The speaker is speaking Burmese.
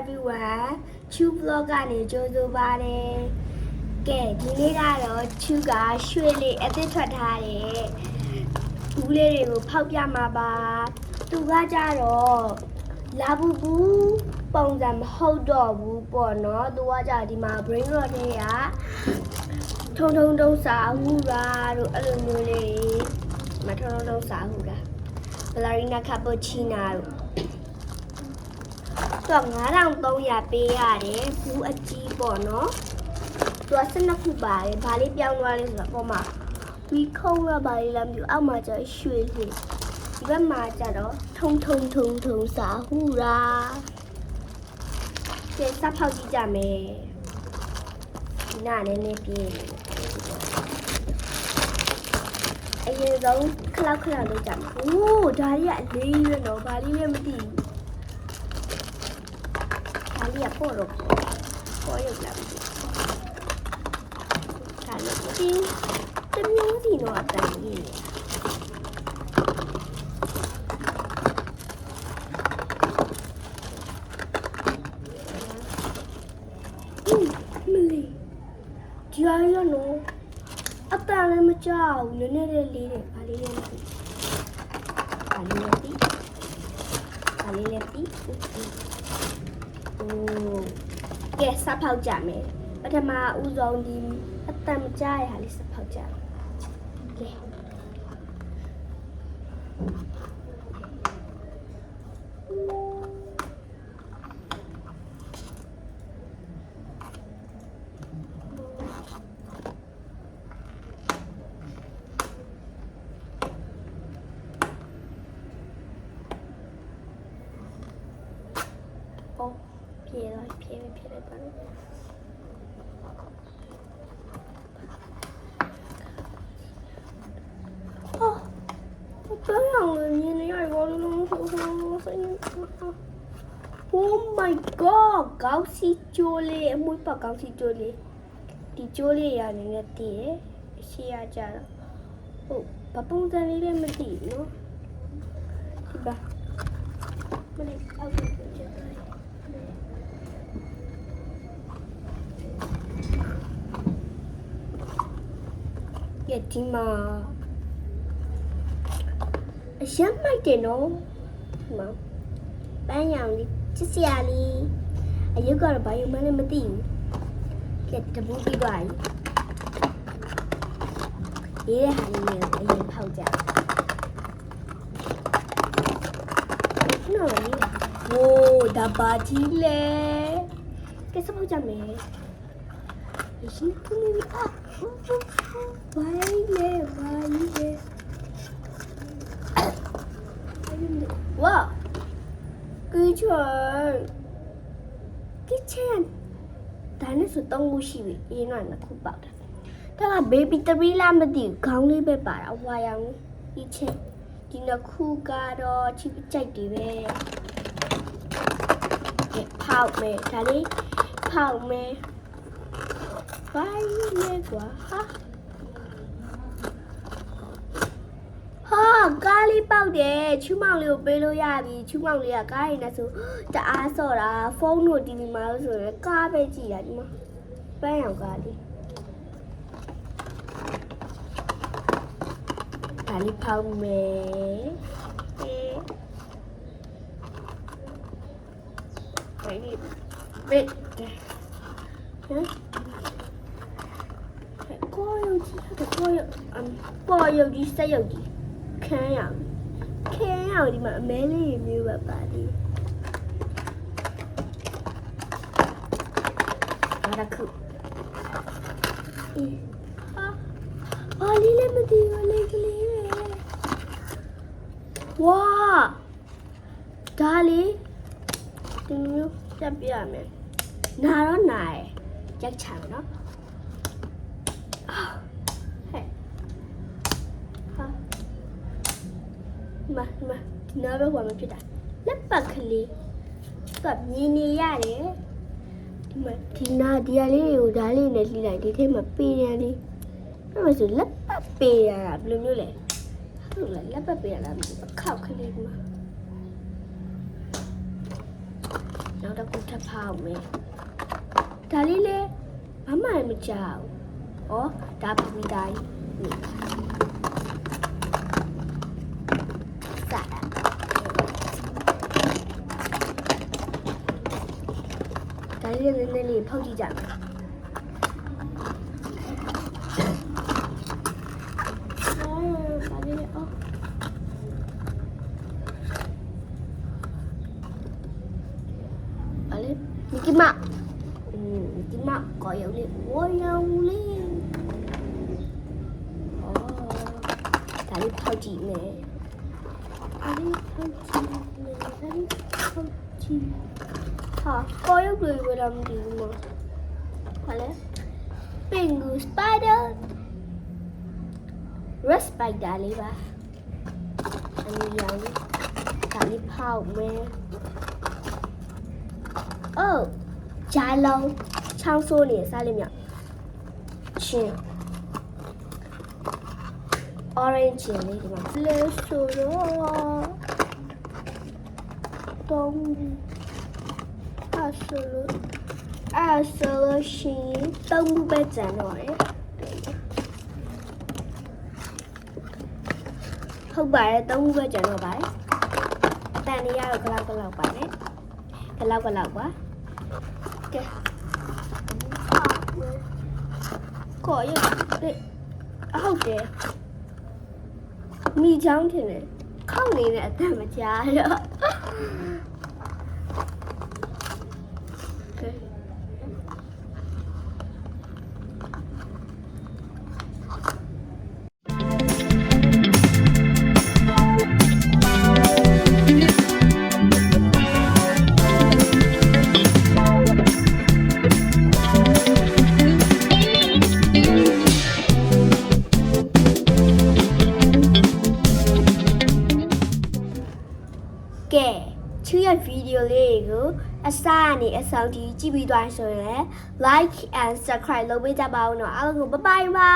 everyone. Chu vlog ကနေကြိုဆိုပါတယ်။ကဲဒီနေ့ကတော့ Chu ကရွှေလေးအသစ်ထွက်ထားတယ်။ဘူးလေးတွေကိုဖောက်ပြမှာပါ။သူကကြတော့လာဘူးပုံစံမဟုတ်တော့ဘူးပေါ့နော်။သူကကြဒီမှာ brain rot တွေကထုံစာဟူရာတို့အဲ့လိုမျိုးလေးမထုံစာဟူရာballerina cappuccino တို့9300ပေးရတယ်ဘူးအကြီးပေါ့နော်သူက12ခုပါတယ်ဘာလေးပြောင်းသွားလဲဆိုတော့ပေါ်မှာဒီခုံးရပါလေးလားမသိဘူးအောက်မှာကျရွှေလေးဒီဘက်မှာကျတော့ထုံစာဟူရာကဲစဖောက်ကြည့်ကြမယ်ဒီနာနည်းနည်းပြေးအရင်ဆုံးခလောက်လုပ်ကြမှာ။အိုးဒါလေးကအလေးရတော့ဘာလေးလဲမသိဘူး။ဒါလေးကပေါ်ရုပ်လာပြီ။ဒါလေးတင်းတမျိုးစီတော့အတန်ကြီး။မလေးဒီအရနော်အတန်လည်းမကြောက်နည်းနည်းလေးတယ်ဗာလေးလည်းမသိဗာလေးလည်းသိအိုးကဲစဖောက်ကြမယ်ပထမဦးဆုံးဒီအတန်မကြောက်ရဟာလေးစဖောက်ကြကဲပြေးလိုက်ပါလို့တော်အောင်မြင်နေရဘောလုံးဆိုဆိုင် Oh my god ကောင်းစီချိုးလေးအမွှေးပတ်ကောင်းစီချိုးလေးဒီချိုးလေးရနေတည်တယ်အရှိရကြတော့ဟုတ်ဘာပုံစံလေးလည်းမသိဘူးနော်ဒီပါမလေးအောက်ကိုကျတယ်ဒီမှာအရင်မိုက်တယ်နော်ဒီမှာပန်းရောင်လေးချစ်စရာလေးအရုပ်ကတော့ဘာမှလည်းမသိဘူးကဲတပူးပြီးသွားပြီရေးတဲ့ဟာလေးကိုအရင်ဖောက်ကြနော်ဝိုးဒါပါကြီးလေကဲစဖောက်ကြမယ်ရှင်ကလေးအာဝိုင်းလေဝါkitchen ဒါနဲ့ဆို3ခုရှိပြီအရင်က2ခုပေါက်တာဒါက baby 3လားမသိဘူးခေါင်းလေးပဲပါတာဝါရောင် kitchen ဒီ2ခုကတော့ချစ်ကြိုက်တယ်ပဲဖောက်မယ်ဒါလေးဖောက်မယ်ဘိုင်းလေကွာကားလေးပေါက်တယ်ချူမောင်လေးကိုပေးလို့ရပြီချူမောင်လေးကကားရည်နဲ့ဆိုတအားဆော့တာဖုန်းတို့တီဗီမှာလို့ဆိုရင်ကားပဲကြည့်တာဒီမှာပန်းရောင်ကားလေးဒါလေးဖောက်မယ်ဘယ်လိုဘယ်ပေါ်ရုပ်ကြီးစက်ရုပ်ကြီးခန်းရောင်ဒီမှာအမဲလေးမျိုးပဲပါတယ်ဒါခုဘာလေးလည်းမသိဘူးလေးကလေးဝါဒါလေးဒီမျိုးတက်ပြရမယ်နာတော့နာရကြိုက်ချင်နော်မနားဘက်မှာဖြစ်တာလက်ပတ်ကလေးကမြင်နေရတယ်ဒီနာဒီရလေးကိုဓာတ်လေးနဲ့လှိလိုက်ဒီထဲမှာပေးရလေးအဲ့မှာဆိုလက်ပတ်ပေးရတာဘယ်လိုမျိုးလဲဟုတ်လားလက်ပတ်ပေးရလားအခောက်ကလေးက နောက်တစ်ခုထပ်ဖောက်မယ်ဒါလေးလေဘာမှမကြောက်ဩဒါပပီတိုင်းစားတာဒါလေးနည်းနည်းလေးဖောက်ကြည့်ကြမယ်Mickey Mouse Mickey Mouse có dấu hiệu wow lên cái đi thao chị nè cái đi thao chị hả có dấu người vừa làm gì mà phải đấy Penguin Spider Red Spider đi ba anh dấu cái đi thao mẹ trái lâu trang số này sao lên nhỉ chim orange này thì mà lên số đó đông số xin đông bây giờ nói không phải đông bây giờ nói bài ta đi ra rồi cái lâu bài đấy cái lâu quá ok có gì đấy không kìa mi trắng thế này không này là ta mà trả nữa okชื่อวิดีโอလေးကိုအစအနေအဆုံးထိကြည့်ပြီးသွားဆိုရင် like and subscribe လုပ်ပေးကြပါဦးနော်အားလုံးကို bye bye ပါ